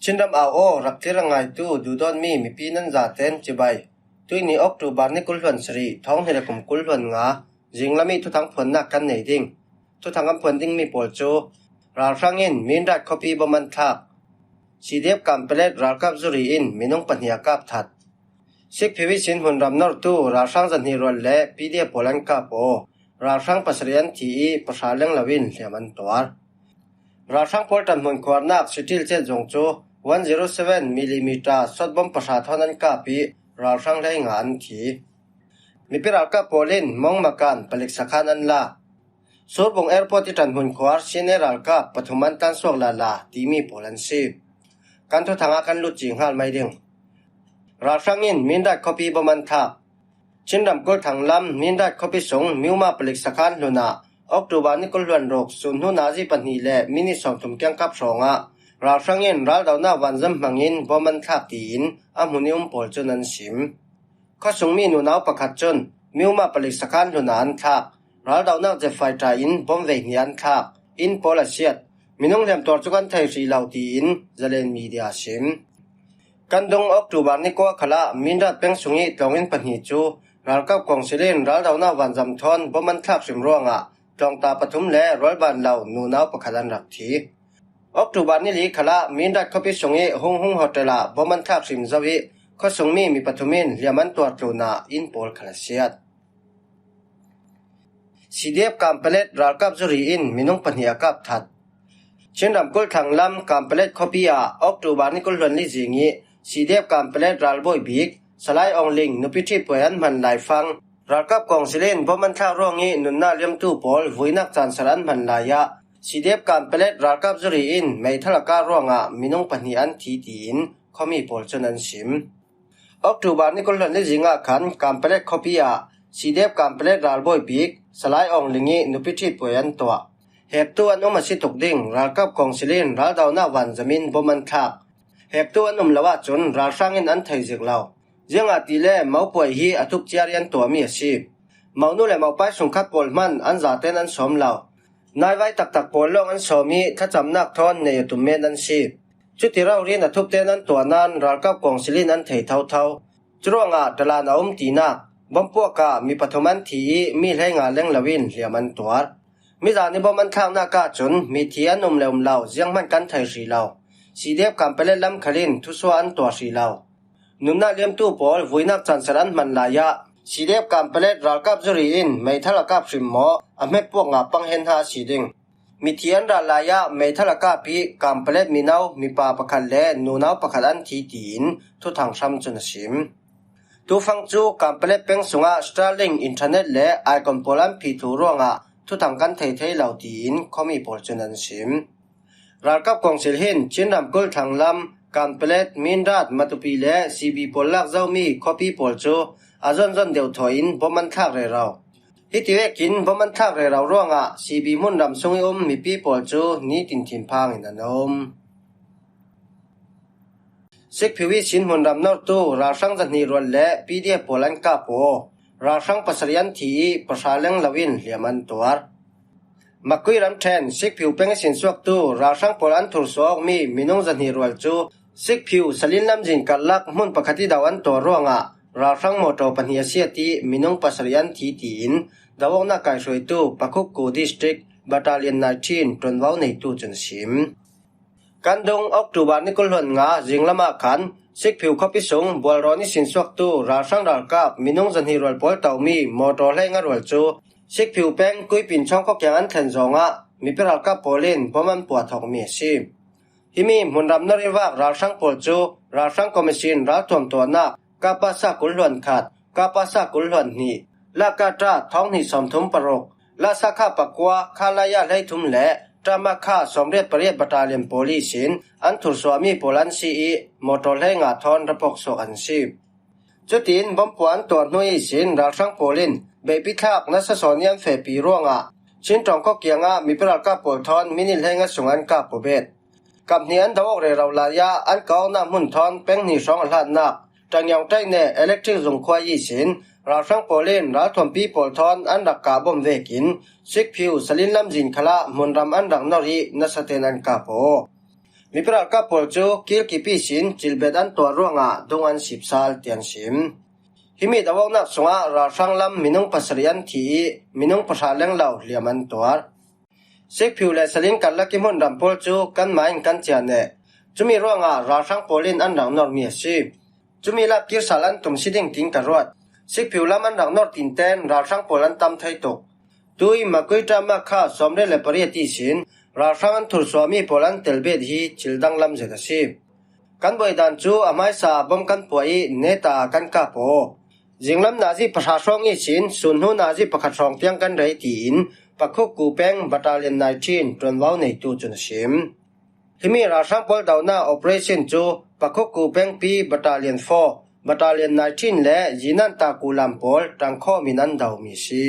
ชินดำเอาโอรักที่รังไงตู้ดูดอนมีปีนันจาเต้นจิบายตุยนี้ออกตูบานนี่กุลหวนสรีท้องเฮลกุมกุลหวนงาจิงละมีทุกทางผลนักกันไหนดิ้งทุกทางกำผลดิ้งมีปวดโจราครั้งอินมีนรัดคอปีบมันทักสีเดียบกำเปเลดรากับจุรีอินมีน้องปัญญากับทัดสิกพิวิชินหุ่นรำนอร์ตู้ราครั้งจันฮิรวนเล่ปีเดียโปลันกับโอราครั้งปัสเรียนทีประชาเลงลวินเลียมันตัวราครั้งพอลตันหุ่นควานักสิทิลเจจงโจ107 millimeter สดบอมประชาทอนันกาปีราครั้งได้งานทีมีปีรากับโปลินมองมากันผลิตสักนันละสูตรบงแอร์พอร์ตที่ตันหุ่นควาร์ชินเนรากับปฐุมันตันสวกลาลาที่มีโปลันซีการทุทางอาการลุจิงหาลไม่ดึงราครั้งอินมินได้คอปีบมันทักชินดำกุลทางลำมินได้คอปีสงมิวมาผลิตสักลุนาออกตัวบานิกุลวันโรกสุนหุนาจีปันฮีเล่มินิสองตุมเกียงกับสองะราครั้งอินรัลดาวนาวันจำมังอินบมันทักตีนอามุนิอุมปอลจนันสิมข้อสงมีนุนาวประคัดจนมิวมาผลิตสักลุนาอันทักรัลดาวนาจะไฟตาอินบอมเวกยันทักอินโพลเซียดมินงเลียมตัวจุกันไทยรีลาวตีอินจะเล่นมีเดียสิมกันดงออกตัวบานิโกขละมินรัดเป็นสุงีตองอินปันฮีจูรัลกับกองเสเลนรัลดาวนาวันจำทอนบมันทักสิมร่วงจองตาปฐุมและร้อยบานเหล่านูนาวประคันรักทีออกตุบานนิลีขละมีนดัดเข้าไปส่งหงโฮเทลบ่มันทักสิมซาวิข้อส่งมีปฐุมินเลียมันตัวตูนาอินโพลคลาเซียดสีเดียบกำเปเลดรัลกับจุรีอินมินงปัญญากับทัดเช่นดำกุลทางลำกำเปเลดคอปีอาออกตุบานนิกุลวันลิจิงีสีเดียบกำเปเลดรัลบอยบิกสลายองลิงนุพิธีปวยอันมันหลายฟังรัลกับกองเสเลนบ่มันทักร่วงนี้นุนนาเลียมตู้โพลวุยนักจันสรันมันลายะสีเดียบการเปเลดรัลกับจุรีอินไม่ทะละการร่วงมินงปัญญาอันทีตีนเขามีโพลจนันสิมออกตุบานนิกุลวันลิจิงะขันการเปเลดคอปีอาสีเดียบการเปเลดรัลบอยบิกสลายองลิงีนุพิธีปวยอันตัวเหบตัวนุมาสิตกดิ่งรัลกับกองเสเลนรัลดาวนาวันจมินบ่มันทักเหบตัวนุมละว่าจนรัลสร้างอินอันไทยจิกเรายังอาทิเล่เมาป่วยฮีอทุกเจียรียนตัวมีอาชีพเมานู่เลยเมาไปสงคัดปอลมันอันจาเตนันสมเรานายไว้ตักปอลลงอันสมีถ้าจำนักทอนในตุเมนันชีจุดที่เราเรียนทุกเตนันตัวนั้นรัลกับกองศิลินันเทเท่าจรวงตลาดอาตีนักบัมพวกมีปฐมันทีมีให้งานเล่งละวินเลียมันตัวมิจานิบมันทางนักจนมีเทียนมเลวเรายังมันกันไทยสีเราสีเดียบกำไปเล่นลำคลินทุสวนตัวสีเรานุนนาเลียมตู้ปอลวุยนักจันสรันมันลายะสีเดียบกำเปเลดรัลกับจุรีอินไม่ทะละกับสิมหมออเมพวกงาปังเห็นหาสีดิงมีเทียนรัลลายะไม่ทะละกับปีกำเปเลดมีนาวมีปาประคันและนูนาวประคันอันทีตีนทุทางซ้ำจนสิมตูฟังจูกำเปเลดเป็นสุงาสตาร์ลิงอินเทอร์เน็ตและไอคอนโพลัมพีทูร่วงทุทางกันไทยเหล่าตีนเขามีโพลจนันสิมรัลกับกองเซลหินชินนำกุลทางลำการเปเลดมินรัดมาตุปีและซีบีโพลักเจ้ามีคอปีโพลโจอาจนเดียวถอยอินบ่มันทักเรเราฮิติเวกินบ่มันทักเรเราร่วงซีบีมุนดำทรงมีปีโพลโจนี้ตินทิมพังอินันสิกพิวิชินมุนดำนอตูราชังจันนีรวนและปีเดียโพลันกาโปราชังปัสริยันทีประชาเลงลวินเลียมันตัวมักกุยรำแทนสิกพิวเป็นสินสวกตูราชังโพลันทุรสอกมีมินงจันนีรวนจูสิกพิวสลินลำจินกัลลักมุนปะคติดาวันตัวร่วงราชังโมโตปัญญาเสียตีมินงปัสริยันทีตีนดาวนักการช่วยตู้ปะคุกกูดิสตริกบัตาเลียนนาทีนตรนวาวในตู้จนสิมกันดงออกตุบานนิกุลหวนงาจิงละมาขันสิกผิวขบิสงบัวรอนิสินสวกตู้ราชังดาลกับมินงจันฮีรวลปอลเตามีโมโตเลงรวลจูสิกผิวแป้งกุยปินช่องก็ยังอันเทนจงมีเปรัลกับโพลินพอมันปวดท้องมีสิฮิมีมุนรำนริวากราชังโพลจูราชังคอมมิชินรัฐทวมตัวนักกาปาซากุลหวนขาดกาปาซากุลหวนนีลากาตราท้องนี่สมทุมปรกลาสาขาปกัวคาลายาไลทุมและตรามาคาสมเด็จปริยบัตาเลียนโพลิสินอันทุสวามีโพลันซีโมโตเลงาทอนระปกโซอันซีจุดอินบอมปวนตัวนุยสินราชังโพลินเบปิทักนัสสอนยันเฟปีร่วงชินตรองก็เกียงมีปรากาโพลทอนมินิเลงสุงันกาโปเบตกับเนียนดาวเรเราลายาอันเก่าหน้ามุนทอนเป็นนี่2 ล้านนักจังยังใจเนอิเล็กทริกส่งควายสินราชังโพลินรัฐมปีโพลทอนอันดักกาบอมเวกินสิกพิวสลินลำจินคละมุนรำอันดักนอรีนัสเตนันกาโป mi pral ka pol chu kil ki pi sin chilbet an to ruanga dongan 10 sal tian sim himi dawang nak sunga ra sanglam minung pasrian thi minung pasha leng lau liaman toar sek phiu le saling kan la ki mon ram pol chu kan main kan cha ne chumi ruanga ra sang polin an rang nor mi si chumi la kir salan tum siding ting ka rot sek phiu lam an rang nor tin ten ra sang polan tam thai tok tui makoi ta ma kha somre le pari ti sin ra sang an thur swami polan telbet hi childang lam je da si kan boi dan chu amai sa bom kan poi neta kan ka po jinglam nazi pasha song i sin sun hu nazi pakhat song piang kan rei tin pakhuk ku peng battalion 19 tronwau nei tu chun sim himi ra sang pol dauna operation chu pakhuk ku peng pi battalion 4 battalion 19 le jinan ta kulam pol tangkho minan dau mi si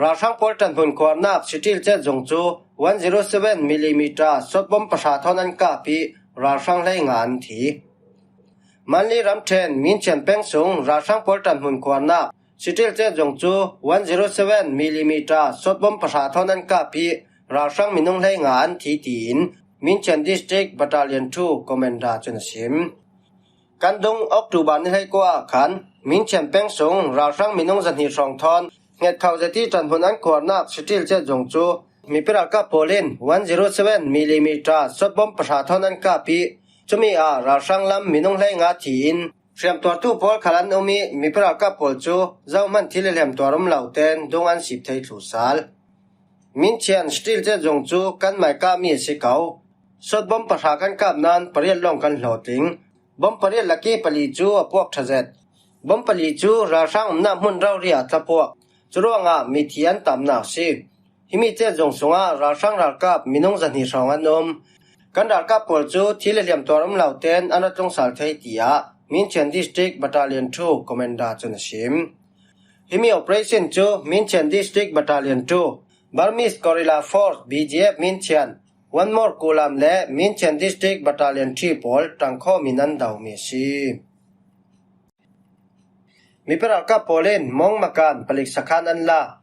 ra sang pol tan hun khor nak sitil che jong chu 107 mm shot bomb pasha thonan ka pi ra sang lai ngan thi manli ram ten min chen peng sung ra sang pol tan hun khor nak sitil che jong chu 107 mm shot bomb pasha thonan ka pi ra sang minung lai ngan thi tin min chen district battalion 2 commander chun sim kan dong october ni hai kwa khan min chen peng sung ra sang minung zan hi song thon nget khau jati tan hun an khor nak sitil che jong chu mi pral ka polin 107 mm shot bomb pasha thonan ka pi chumi a ra sang lam minung lai nga thin Siam tor tu pol khalan umi mi pral ka pol chu zauman thilelem torum lauten dongan sip thei thu sal min chian stil che jong chu kan mai ka mi se kau shot bomb pasha kan kap nan parial long kan hloting bom parial laki pali chu apok thazet bom pali chu ra sang na mun rau ria tlapok churonga mi thian tam na si himi che jong sunga ra sang ra kap minung zan hi song anom kan ra kap pol chu thilelem torum lauten anatong sal thei tia Minchen District Battalion 2 Commander chun sim himi operation chu Minchen District Battalion 2 Burmese Guerrilla Force BGF Minchen one more kulam le Minchen District Battalion 3 pol tangkho minan dau mi si mi pral ka polen mong makan palik sakhan an la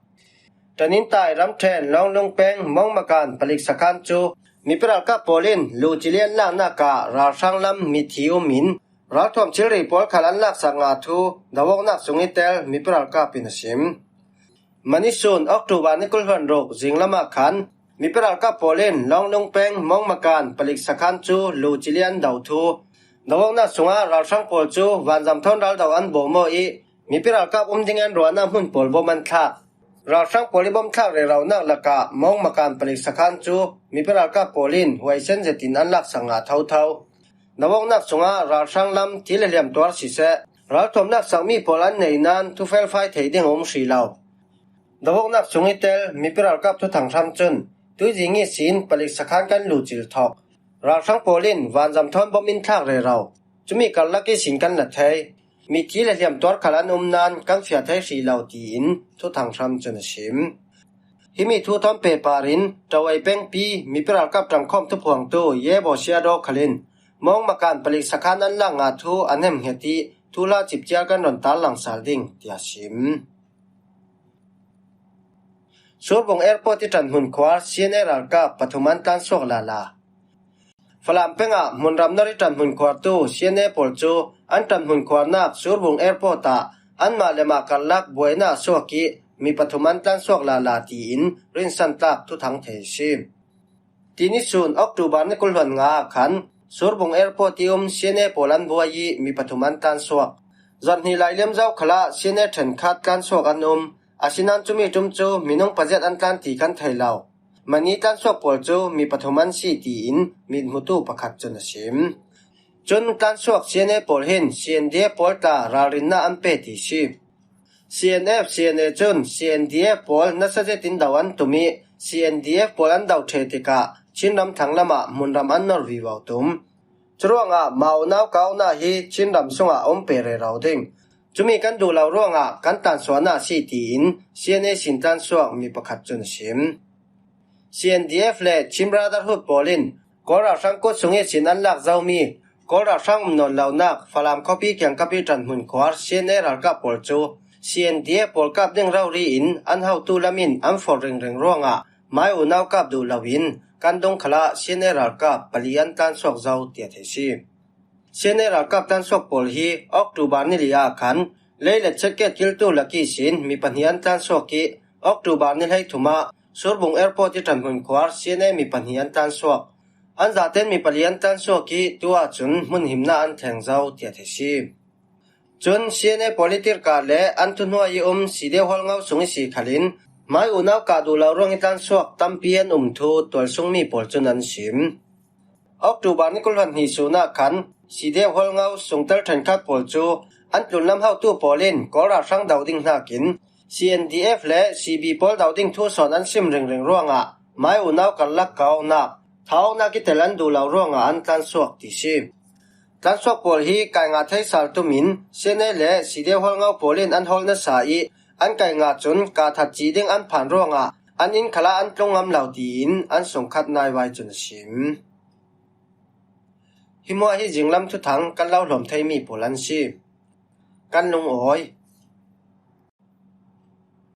tanin tai ram then long long peng mong makan palik sakhan chu mi pral ka polen lu chilian la na ka ra sanglam mi thiu min ra thom chilri pol khalan lak sanga thu dawong nak sungi tel mi pral ka pinasim manisun october ni kulhan rok jinglama khan mi pral ka polen long long peng mong makan palik sakhan chu lu chilian dau thu dawong nak sunga ra sang pol chu wan jam thon dal daw an bo mo i mi pral ka dingan rona hun pol bo man kha ra sang polibom thak re raw nak laka mong makan palik sakhan chu mi pral ka polin huaisen jetin an lak sanga thau thau nawong nak sunga ra sang lam thileliam twar si se ra thom nak sangmi polan nei nan tu fel phai thei ding om si law nawong nak sungi tel mi pral kap thu thang tham chun tu jingi sin palik sakhan kan lu chil thok ra sang polin wan jam thon bom in thak re raw chumi kal laki sin kan la thei mi thileliam twar khalan nan kan fia thei si law ti in thu thang tham chun sim himi thu thom pe parin tawai peng pi mi pral kap tang khom thu phuang tu ye bo sia do khalin mong makan palik sakhan an la nga thu anem heti thula chipchal kan ron tal lang salding tia sim surbong airport ti tan hun khwar cnr ka pathuman tan sok lala falam penga munram nari tan hun khwar tu cna pol chu an tan hun khwar nak surbong airport ta an ma lema kallak boina soki mi pathuman tan sok lala ti in rin san tak thu thang thei sim tini sun october ni kulhon nga khan Surbong airport tium cna polan buai mi pathuman tan suak zan hi lai lem zau khala cna then khat kan suak anum asinan chumi tum chu minung pajet an tlan ti kan thailaw mani tan suak pol chu mi pathuman si ti in min mutu pakhat chun sim chun tan suak cna pol hin cnda pol ta rarinna ampe ti si cnf cna chun cnda pol na sajetin dawan tumi cndf polan dau thetika chinram thanglama munram annor viwautum churonga maunau kauna hi chinram sunga ompere rauding chumi kan du law ronga kan tan swana si tin cna sintan suak mi pakhat chun sim cndf le chimbrotherhood polin kora sangko sunge sinan lak zaumi kora sang non lawnak falam copy kyang kapi tan hun khwar cna ralka polchu cndf polkap ding rauri in an hau tu lamin am for ring ronga mai unau kap du lawin กันดงขละเชเนรัลกับปลีอันตันสวกเจ้าเตียเทซีเชเนรัลกับตันสวกปอลฮีออกตูบานนิลิอาคันเลยเลเชเกตกิลตูลักีสินมีปัญหาอันตันสวกกีออกตูบานนิให้ทุมาสุรบุงแอร์พอร์ตที่ทันมุนควาร์เชเนมีปัญหาอันตันสวกอันจาเต้นมีปลีอันตันสวกกีตัวจุนมุนหิมนาอันแทงเจ้าเตียเทซีจุนเชเนโพลิติกาเลอันทุนหัวยสีเดียวฮอลเงาสุงสีขลินไม่อุณาวกาดูลาวรองตันสวกตัมเปียนทูตัวสุงมีปอลจุนันชิมออกตูบานิกุลวันฮิสุนาคันสีเดียวฮอลเงาสุงเตอร์ทันคัดปอลจูอันตุนลำเฮาตู้ปอลินก็ราชังดาวดิ้งนากิน CNDF และ CB ปอลดาวดิ้งทูสอนอันซิมเริงร่วงอ่ะไม่อุณาวกันลักเกาหนักเท้านักกิเตลันดูลาวร่วงอ่ะอันตันสวกติชิมตันสวกปอลฮีไก่งาไทยสาลตุมินเซเนเลสีเดียวฮอลเงาปอลินอันฮอลนสายอันไก่งาจุนกาทัดจีดิ้งอันผ่านร่วงอ่ะอันอินขละอันตรงงำเหล่าดีนอันส่งคัดนายไว้จุนชิมหิมัวฮิจิงลำทุทังกันเล่าหลอมไทยมีปุลันชีกันลงอ้อย